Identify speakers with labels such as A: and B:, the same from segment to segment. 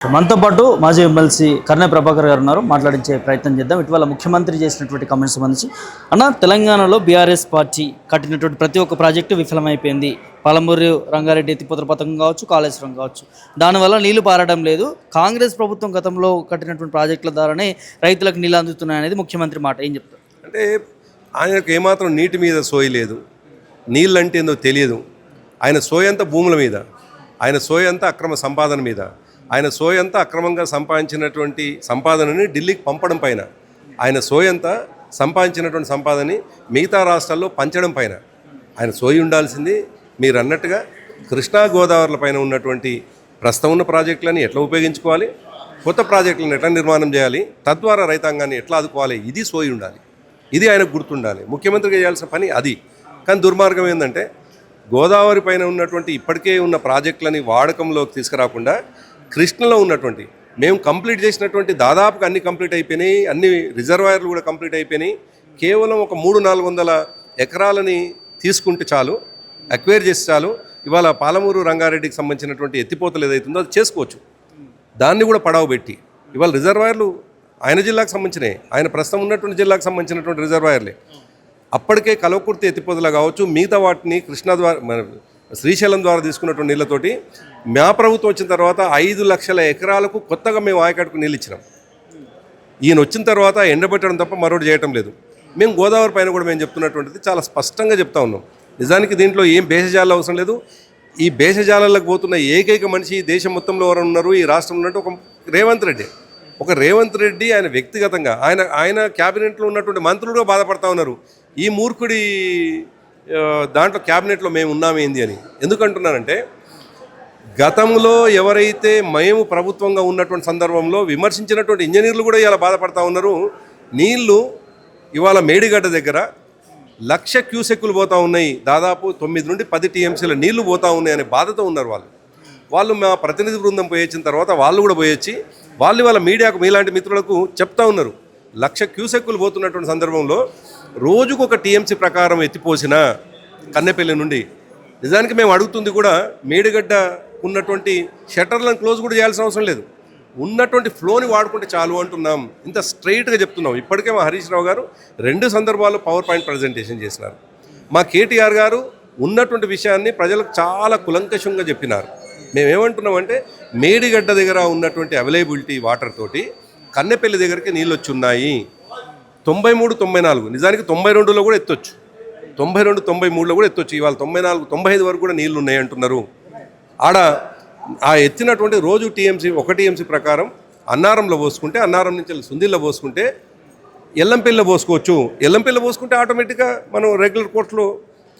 A: మనతో పాటు మాజీ ఎమ్మెల్సీ కర్నె ప్రభాకర్ గారు ఉన్నారు. మాట్లాడించే ప్రయత్నం చేద్దాం. ఇటీవల ముఖ్యమంత్రి చేసినటువంటి కామెంట్స్ సంబంధించి తెలంగాణలో బీఆర్ఎస్ పార్టీ కట్టినటువంటి ప్రతి ఒక్క ప్రాజెక్టు విఫలమైపోయింది. పాలమూరు రంగారెడ్డి ఎత్తిపోతల పథకం కావచ్చు, కాళేశ్వరం కావచ్చు, దానివల్ల నీళ్లు పారడం లేదు. కాంగ్రెస్ ప్రభుత్వం గతంలో కట్టినటువంటి ప్రాజెక్టుల ద్వారానే రైతులకు నీళ్ళు అందుతున్నాయనేది ముఖ్యమంత్రి మాట. ఏం చెప్తారు?
B: అంటే ఆయనకు ఏమాత్రం నీటి మీద సోయి లేదు, నీళ్ళు అంటే ఏందో తెలియదు. ఆయన సోయంతా భూముల మీద, ఆయన సోయంతా అక్రమ సంపాదన మీద, ఆయన సోయంతా అక్రమంగా సంపాదించినటువంటి సంపాదనని ఢిల్లీకి పంపడం పైన, ఆయన సోయంతా సంపాదించినటువంటి సంపాదనని మిగతా రాష్ట్రాల్లో పంచడం పైన ఆయన సోయి ఉండాల్సింది. మీరు అన్నట్టుగా కృష్ణా గోదావరిల పైన ఉన్నటువంటి ప్రస్తుతం ఉన్న ప్రాజెక్టులని ఎట్లా ఉపయోగించుకోవాలి, కొత్త ప్రాజెక్టులను ఎట్లా నిర్మాణం చేయాలి, తద్వారా రైతాంగాన్ని ఎట్లా ఆదుకోవాలి, ఇది సోయి ఉండాలి. ఇది ఆయనకు గుర్తుండాలి. ముఖ్యమంత్రిగా చేయాల్సిన పని అది. కానీ దుర్మార్గం ఏంటంటే గోదావరి పైన ఉన్నటువంటి ఇప్పటికే ఉన్న ప్రాజెక్టులని వాడకంలోకి తీసుకురాకుండా కృష్ణలో ఉన్నటువంటి మేము కంప్లీట్ చేసినటువంటి దాదాపుగా అన్ని కంప్లీట్ అయిపోయినాయి, అన్ని రిజర్వాయర్లు కూడా కంప్లీట్ అయిపోయినాయి. కేవలం ఒక 300-400 ఎకరాలని తీసుకుంటే చాలు, అక్వైర్ చేసి చాలు. ఇవాళ పాలమూరు రంగారెడ్డికి సంబంధించినటువంటి ఎత్తిపోతలు ఏదైతుందో అది చేసుకోవచ్చు. దాన్ని కూడా పడవ పెట్టి ఇవాళ రిజర్వాయర్లు ఆయన జిల్లాకు సంబంధించినవి, ఆయన ప్రస్తుతం ఉన్నటువంటి జిల్లాకు సంబంధించినటువంటి రిజర్వాయర్లే. అప్పటికే కలవకుర్తి ఎత్తిపోతలు కావచ్చు, మిగతా వాటిని కృష్ణా ద్వారా శ్రీశైలం ద్వారా తీసుకున్నటువంటి నీళ్ళతోటి మా ప్రభుత్వం వచ్చిన తర్వాత 5 లక్షల ఎకరాలకు కొత్తగా మేము ఆయకట్టుకు నీళ్ళు ఇచ్చినాం. ఈయన వచ్చిన తర్వాత ఎండబెట్టడం తప్ప మరొకటి చేయటం లేదు. మేము గోదావరి పైన కూడా మేము చెప్తున్నటువంటిది చాలా స్పష్టంగా చెప్తా ఉన్నాం. నిజానికి దీంట్లో ఏం భేషజాలు అవసరం లేదు. ఈ భేషజాలకు పోతున్న ఏకైక మనిషి ఈ దేశం మొత్తంలో ఎవరు ఉన్నారు, ఈ రాష్ట్రంలో ఉన్నట్టు ఒక రేవంత్ రెడ్డి ఆయన వ్యక్తిగతంగా ఆయన క్యాబినెట్లో ఉన్నటువంటి మంత్రులు బాధపడతా ఉన్నారు. ఈ మూర్ఖుడి దాంట్లో క్యాబినెట్లో మేము ఉన్నామేంది అని. ఎందుకంటున్నానంటే గతంలో ఎవరైతే మేము ప్రభుత్వంగా ఉన్నటువంటి సందర్భంలో విమర్శించినటువంటి ఇంజనీర్లు కూడా ఇలా బాధపడతా ఉన్నారు. నీళ్లు ఇవాళ మేడిగడ్డ దగ్గర 1,00,000 క్యూసెక్కులు పోతూ ఉన్నాయి, దాదాపు 9 నుండి 10 టీఎంసీల నీళ్లు పోతూ ఉన్నాయి అనే బాధతో ఉన్నారు వాళ్ళు. మా ప్రతినిధి బృందం పోయొచ్చిన తర్వాత వాళ్ళు కూడా పోయొచ్చి వాళ్ళు వాళ్ళ మీడియాకు మీలాంటి మిత్రులకు చెప్తా ఉన్నారు. 1,00,000 క్యూసెక్కులు పోతున్నటువంటి సందర్భంలో రోజుకు ఒక టీఎంసీ ప్రకారం ఎత్తిపోసిన కన్నెపల్లి నుండి. నిజానికి మేము అడుగుతుంది కూడా మేడిగడ్డ ఉన్నటువంటి షట్టర్లను క్లోజ్ కూడా చేయాల్సిన అవసరం లేదు, ఉన్నటువంటి ఫ్లోని వాడుకుంటే చాలు అంటున్నాం. ఇంత స్ట్రైట్గా చెప్తున్నాం. ఇప్పటికే మా హరీష్ రావు గారు 2 సందర్భాల్లో పవర్ పాయింట్ ప్రజెంటేషన్ చేసినారు. మా కేటీఆర్ గారు ఉన్నటువంటి విషయాన్ని ప్రజలకు చాలా కులంకషంగా చెప్పినారు. మేమేమంటున్నామంటే మేడిగడ్డ దగ్గర ఉన్నటువంటి అవైలబిలిటీ వాటర్ తోటి కన్నెపల్లి దగ్గరికి నీళ్ళు వచ్చి ఉన్నాయి. 93, 94, నిజానికి 92లో కూడా ఎత్తొచ్చు, 92, 93లో కూడా ఎత్తొచ్చు. ఇవాళ 94, 95 వరకు కూడా నీళ్లు ఉన్నాయి అంటున్నారు. ఆడ ఆ ఎత్తినటువంటి రోజు ఒక టీఎంసీ ప్రకారం అన్నారంలో పోసుకుంటే, అన్నారం నుంచి సుందిల్లో పోసుకుంటే, ఎల్లంపల్లిలో పోసుకోవచ్చు. ఎల్లంపల్లిలో పోసుకుంటే ఆటోమేటిక్గా మనం రెగ్యులర్ కోర్టులో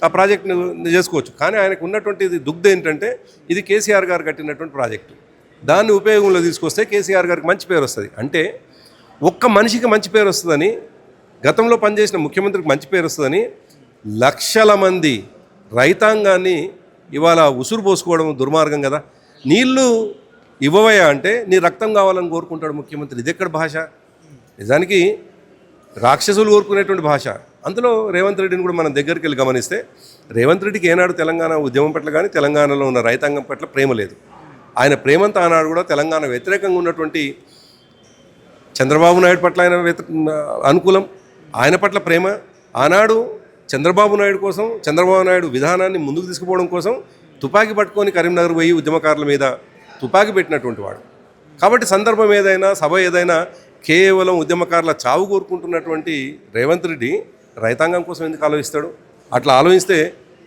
B: ఆ ప్రాజెక్ట్ని చేసుకోవచ్చు. కానీ ఆయనకు ఉన్నటువంటి దుగ్ధ ఏంటంటే ఇది కేసీఆర్ గారు కట్టినటువంటి ప్రాజెక్టు. దాన్ని ఉపయోగంలో తీసుకొస్తే కేసీఆర్ గారికి మంచి పేరు వస్తుంది. అంటే ఒక్క మనిషికి మంచి పేరు వస్తుందని, గతంలో పనిచేసిన ముఖ్యమంత్రికి మంచి పేరు వస్తుందని లక్షల మంది రైతాంగాన్ని ఇవాళ ఉసురు పోసుకోవడం దుర్మార్గం కదా. నీళ్లు ఇవ్వవయా అంటే నీ రక్తం కావాలని కోరుకుంటాడు ముఖ్యమంత్రి. ఇది ఎక్కడ భాష? నిజానికి రాక్షసులు కోరుకునేటువంటి భాష. అందులో రేవంత్ రెడ్డిని కూడా మనం దగ్గరికి వెళ్ళి గమనిస్తే రేవంత్ రెడ్డికి ఏనాడు తెలంగాణ ఉద్యమం పట్ల కానీ తెలంగాణలో ఉన్న రైతాంగం పట్ల ప్రేమ లేదు. ఆయన ప్రేమంతా ఆనాడు కూడా తెలంగాణ వ్యతిరేకంగా ఉన్నటువంటి చంద్రబాబు నాయుడు పట్ల ఆయన అనుకూలం, ఆయన పట్ల ప్రేమ. ఆనాడు చంద్రబాబు నాయుడు విధానాన్ని ముందుకు తీసుకుపోవడం కోసం తుపాకీ పట్టుకొని కరీంనగర్ పోయి ఉద్యమకారుల మీద తుపాకీ పెట్టినటువంటి వాడు. కాబట్టి సందర్భం ఏదైనా, సభ ఏదైనా కేవలం ఉద్యమకారుల చావు కోరుకుంటున్నటువంటి రేవంత్ రెడ్డి రైతాంగం కోసం ఎందుకు ఆలోచిస్తాడు? అట్లా ఆలోచిస్తే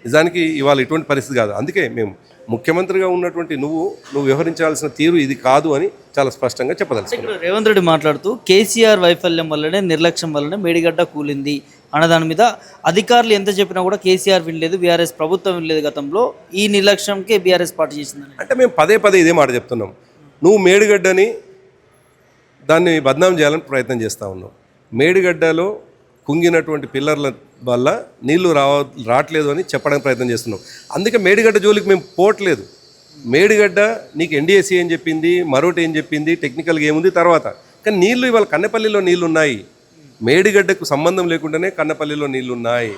B: నిజానికి ఇవాళ ఇటువంటి పరిస్థితి కాదు. అందుకే మేము ముఖ్యమంత్రిగా ఉన్నటువంటి నువ్వు వ్యవహరించాల్సిన తీరు ఇది కాదు అని చాలా స్పష్టంగా చెప్పదలుచుకున్నాను.
A: రేవంత్ రెడ్డి మాట్లాడుతూ కేసీఆర్ వైఫల్యం వల్లనే, నిర్లక్ష్యం వల్లనే మేడిగడ్డ కూలింది అన్న దాని మీద అధికారులు ఎంత చెప్పినా కూడా కేసీఆర్ వినలేదు, బీఆర్ఎస్ ప్రభుత్వం వినలేదు. గతంలో ఈ నిర్లక్ష్యంకే బీఆర్ఎస్ పార్టీ చేసిందని అంటే
B: మేము పదే ఇదే మాట చెప్తున్నాం. నువ్వు మేడిగడ్డని దాన్ని బద్నాం చేయాలని ప్రయత్నం చేస్తూ ఉన్నావు. మేడిగడ్డలో కుంగినటువంటి పిల్లర్ల వల్ల నీళ్లు రావట్లేదు అని చెప్పడానికి ప్రయత్నం చేస్తున్నాం. అందుకే మేడిగడ్డ జోలికి మేము పోవట్లేదు. మేడిగడ్డ నీకు ఎన్డీఎస్సీ ఏం చెప్పింది, మరొకటి ఏం చెప్పింది, టెక్నికల్గా ఏముంది తర్వాత. కానీ నీళ్లు ఇవాళ కన్నెపల్లిలో నీళ్లు ఉన్నాయి. మేడిగడ్డకు సంబంధం లేకుండానే కన్నెపల్లిలో నీళ్లు ఉన్నాయి.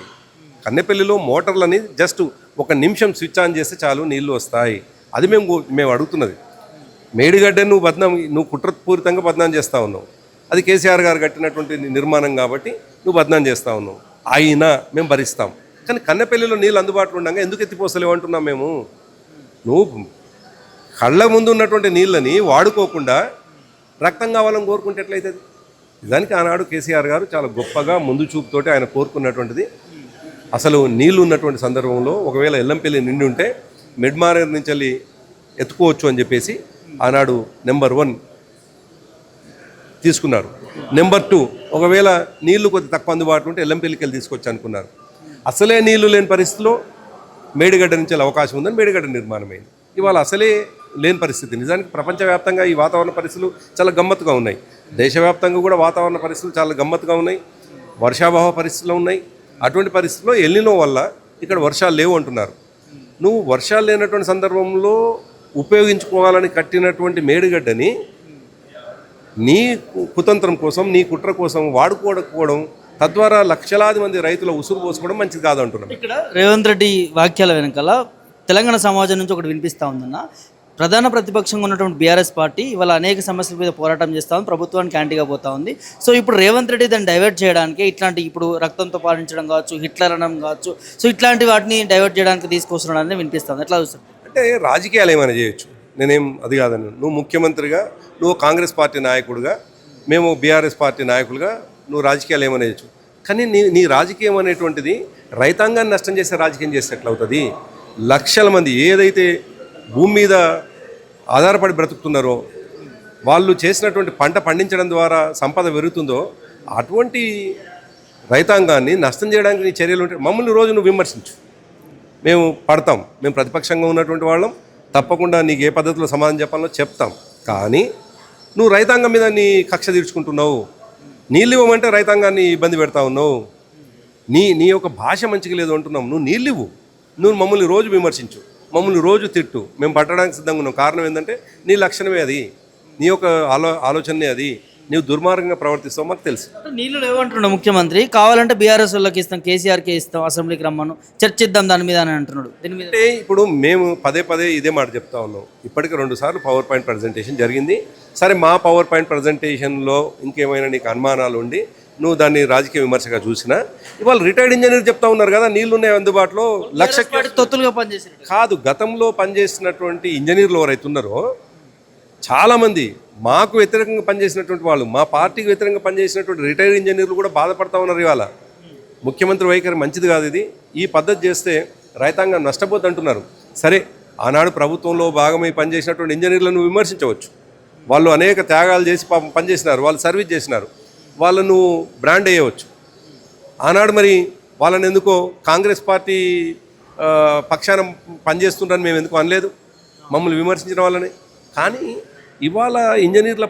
B: కన్నెపల్లిలో మోటార్లని జస్ట్ 1 నిమిషం స్విచ్ ఆన్ చేస్తే చాలు నీళ్లు వస్తాయి. అది మేము అడుగుతున్నది. మేడిగడ్డను నువ్వు కుట్రపూరితంగా బద్నాం చేస్తూ ఉన్నావు. అది కేసీఆర్ గారు కట్టినటువంటి నిర్మాణం కాబట్టి నువ్వు బద్నాం చేస్తూ ఉన్నావు. అయినా మేము భరిస్తాం. కానీ కన్నెపల్లిలో నీళ్ళు అందుబాటులో ఉండగా ఎందుకు ఎత్తిపోసలేవు అంటున్నాం మేము. నువ్వు కళ్ళ ముందు ఉన్నటువంటి నీళ్ళని వాడుకోకుండా రక్తం కావాలని కోరుకుంటే ఎట్లయితుంది? నిజానికి ఆనాడు కేసీఆర్ గారు చాలా గొప్పగా ముందు చూపుతోటి ఆయన కోరుకున్నటువంటిది అసలు నీళ్లు ఉన్నటువంటి సందర్భంలో ఒకవేళ ఎల్లంపల్లి నిండి ఉంటే మిడ్మానేర్ నుంచి వెళ్ళి ఎత్తుకోవచ్చు అని చెప్పేసి ఆనాడు నెంబర్ 1 తీసుకున్నారు. నెంబర్ 2 ఒకవేళ నీళ్లు కొద్ది తక్కువ అందుబాటులో ఉంటే ఎల్లంపల్లికి వెళ్ళి తీసుకొచ్చి అనుకున్నారు. అసలే నీళ్లు లేని పరిస్థితిలో మేడిగడ్డ నుంచి వెళ్ళే అవకాశం ఉందని మేడిగడ్డ నిర్మాణమైంది. ఇవాళ అసలే లేని పరిస్థితి. నిజానికి ప్రపంచవ్యాప్తంగా ఈ వాతావరణ పరిస్థితులు చాలా గమ్మత్తుగా ఉన్నాయి. దేశవ్యాప్తంగా కూడా వాతావరణ పరిస్థితులు చాలా గమ్మత్తుగా ఉన్నాయి. వర్షాభావ పరిస్థితులు ఉన్నాయి. అటువంటి పరిస్థితుల్లో ఎల్నినో వల్ల ఇక్కడ వర్షాలు లేవు అంటున్నారు. నువ్వు వర్షాలు లేనటువంటి సందర్భంలో ఉపయోగించుకోవాలని కట్టినటువంటి మేడిగడ్డని నీ కుతంత్రం కోసం, నీ కుట్ర కోసం వాడుకోవడం, తద్వారా లక్షలాది మంది రైతుల ఉసురు పోసుకోవడం మంచిది కాదు అంటున్నాం.
A: ఇక్కడ రేవంత్ రెడ్డి వాక్యాల వెనకాల తెలంగాణ సమాజం నుంచి ఒకటి వినిపిస్తూ ఉందన్న, ప్రధాన ప్రతిపక్షంగా ఉన్నటువంటి బీఆర్ఎస్ పార్టీ ఇవాళ అనేక సమస్యల మీద పోరాటం చేస్తూ ఉంది, ప్రభుత్వానికి యాంటీగా పోతా ఉంది. సో ఇప్పుడు రేవంత్ రెడ్డి దాన్ని డైవర్ట్ చేయడానికి ఇట్లాంటి ఇప్పుడు రక్తంతో పాలించడం కావచ్చు, హిట్లర్ అనడం కావచ్చు, సో ఇట్లాంటి వాటిని డైవర్ట్ చేయడానికి తీసుకొస్తున్నాడని వినిపిస్తుంది. ఎట్లా చూస్తారు?
B: అంటే రాజకీయాలు ఏమైనా చేయొచ్చు, నేనేం అది కాదని. నువ్వు ముఖ్యమంత్రిగా, నువ్వు కాంగ్రెస్ పార్టీ నాయకుడిగా, మేము బీఆర్ఎస్ పార్టీ నాయకులుగా నువ్వు రాజకీయాలు ఏమైనా చేయొచ్చు. కానీ నీ రాజకీయం అనేటువంటిది రైతాంగాన్ని నష్టం చేసే రాజకీయం చేస్తే ఎట్లవుతుంది? లక్షల మంది ఏదైతే భూమి మీద ఆధారపడి బ్రతుకుతున్నారో, వాళ్ళు చేసినటువంటి పంట పండించడం ద్వారా సంపద పెరుగుతుందో అటువంటి రైతాంగాన్ని నష్టం చేయడానికి నీ చర్యలు ఉంటే మమ్మల్ని రోజు నువ్వు విమర్శించు, మేము పడతాం. మేము ప్రతిపక్షంగా ఉన్నటువంటి వాళ్ళం, తప్పకుండా నీకు ఏ పద్ధతిలో సమాధానం చెప్పాలో చెప్తాం. కానీ నువ్వు రైతాంగం మీద నీ కక్ష తీర్చుకుంటున్నావు. నీళ్ళు ఇవ్వమంటే రైతాంగాన్ని ఇబ్బంది పెడతా ఉన్నావు. నీ యొక్క భాష మంచిగా లేదు అంటున్నావు. నువ్వు నీళ్ళు ఇవ్వు, నువ్వు మమ్మల్ని రోజు విమర్శించు, మమ్మల్ని రోజు తిట్టు, మేము పట్టడానికి సిద్ధంగా ఉన్నాం. కారణం ఏంటంటే నీ లక్షణమే అది, నీ యొక్క ఆలోచనే అది. నీవు దుర్మార్గంగా ప్రవర్తిస్తావు మాకు తెలుసు.
A: నీళ్ళు లేవంటున్నాడు ముఖ్యమంత్రి, కావాలంటే బీఆర్ఎస్ వాళ్ళకి ఇస్తాం, కేసీఆర్కే ఇస్తాం, అసెంబ్లీకి రమ్మను చర్చిద్దాం దాని మీద అని అంటున్నాడు. దీని మీద
B: అంటే ఇప్పుడు మేము పదే ఇదే మాట చెప్తా ఉన్నాం. ఇప్పటికే 2 సార్లు పవర్ పాయింట్ ప్రజెంటేషన్ జరిగింది. సరే, మా పవర్ పాయింట్ ప్రజెంటేషన్లో ఇంకేమైనా నీకు అనుమానాలు ఉండి నువ్వు దాన్ని రాజకీయ విమర్శగా చూసినా, ఇవాళ రిటైర్డ్ ఇంజనీర్ చెప్తా ఉన్నారు కదా నీళ్లు ఉన్నాయి అందుబాటులో,
A: తొత్తులుగా పనిచేసి
B: కాదు. గతంలో పనిచేసినటువంటి ఇంజనీర్లు ఎవరైతే ఉన్నారో చాలామంది మాకు వ్యతిరేకంగా పనిచేసినటువంటి వాళ్ళు, మా పార్టీకి వ్యతిరేకంగా పనిచేసినటువంటి రిటైర్డ్ ఇంజనీర్లు కూడా బాధపడతా ఉన్నారు. ఇవాళ ముఖ్యమంత్రి వైఖరి మంచిది కాదు ఇది. ఈ పద్ధతి చేస్తే రైతాంగం నష్టపోద్ది అంటున్నారు. సరే, ఆనాడు ప్రభుత్వంలో భాగమై పనిచేసినటువంటి ఇంజనీర్లను విమర్శించవచ్చు. వాళ్ళు అనేక త్యాగాలు చేసి పాపం పనిచేసినారు, వాళ్ళు సర్వీస్ చేసినారు, వాళ్ళను బ్రాండ్ అయ్యవచ్చు. ఆనాడు మరి వాళ్ళని ఎందుకో కాంగ్రెస్ పార్టీ పక్షాన పనిచేస్తుంటారని మేము ఎందుకు అనలేదు, మమ్మల్ని విమర్శించిన వాళ్ళని. కానీ ఇవాళ ఇంజనీర్లు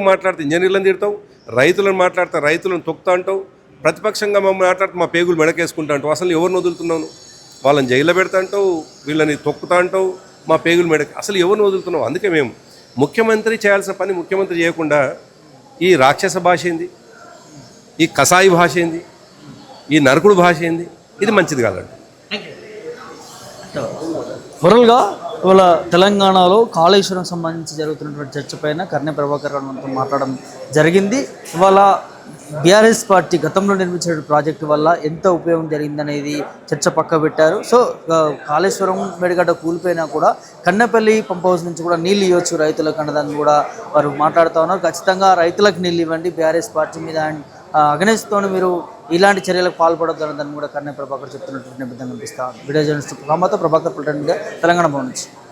B: మాట్లాడితే ఇంజనీర్లను తిడతావు, రైతులను మాట్లాడితే రైతులను తొక్కుతా అంటావు, ప్రతిపక్షంగా మమ్మల్ని మాట్లాడితే మా పేగులు మెడకేసుకుంటా అంటావు. అసలు ఎవరిని వదులుతున్నావు? వాళ్ళని జైల్లో పెడతా అంటావు, వీళ్ళని తొక్కుతా అంటావు, మా పేగులు అసలు ఎవరిని వదులుతున్నావు? అందుకే మేము ముఖ్యమంత్రి చేయాల్సిన పని ముఖ్యమంత్రి చేయకుండా ఈ రాక్షస భాష ఏంది, ఈ కసాయి భాష ఏంది, ఈ నరకుడు భాష ఏంది, ఇది మంచిది కాదండి.
A: ఓవరాల్గా ఇవాళ తెలంగాణలో కాళేశ్వరం సంబంధించి జరుగుతున్నటువంటి చర్చ పైన కర్నె ప్రభాకర్ రావుతో మాట్లాడడం జరిగింది. ఇవాళ బీఆర్ఎస్ పార్టీ గతంలో నిర్మించిన ప్రాజెక్టు వల్ల ఎంత ఉపయోగం జరిగిందనేది చర్చ పక్క పెట్టారు. సో కాళేశ్వరం మేడిగడ్డ కూలిపోయినా కూడా కన్నెపల్లి పంప్ హౌస్ నుంచి కూడా నీళ్ళు ఇవ్వచ్చు రైతులకు అన్నదాన్ని కూడా వారు మాట్లాడుతూ ఉన్నారు. ఖచ్చితంగా రైతులకు నీళ్ళు ఇవ్వండి, బీఆర్ఎస్ పార్టీ మీద అగనెస్ట్తో మీరు ఇలాంటి చర్యలకు పాల్పడొద్దు అన్నదాన్ని కూడా కర్నె ప్రభాకర్ చెప్తున్నటువంటి నిబద్ధంగా కనిపిస్తా ఉంది. వీడియో జర్నలిస్ట్ ప్రభాకర్ పుల్టన్ మీడియా, తెలంగాణ భవన్ నుంచి.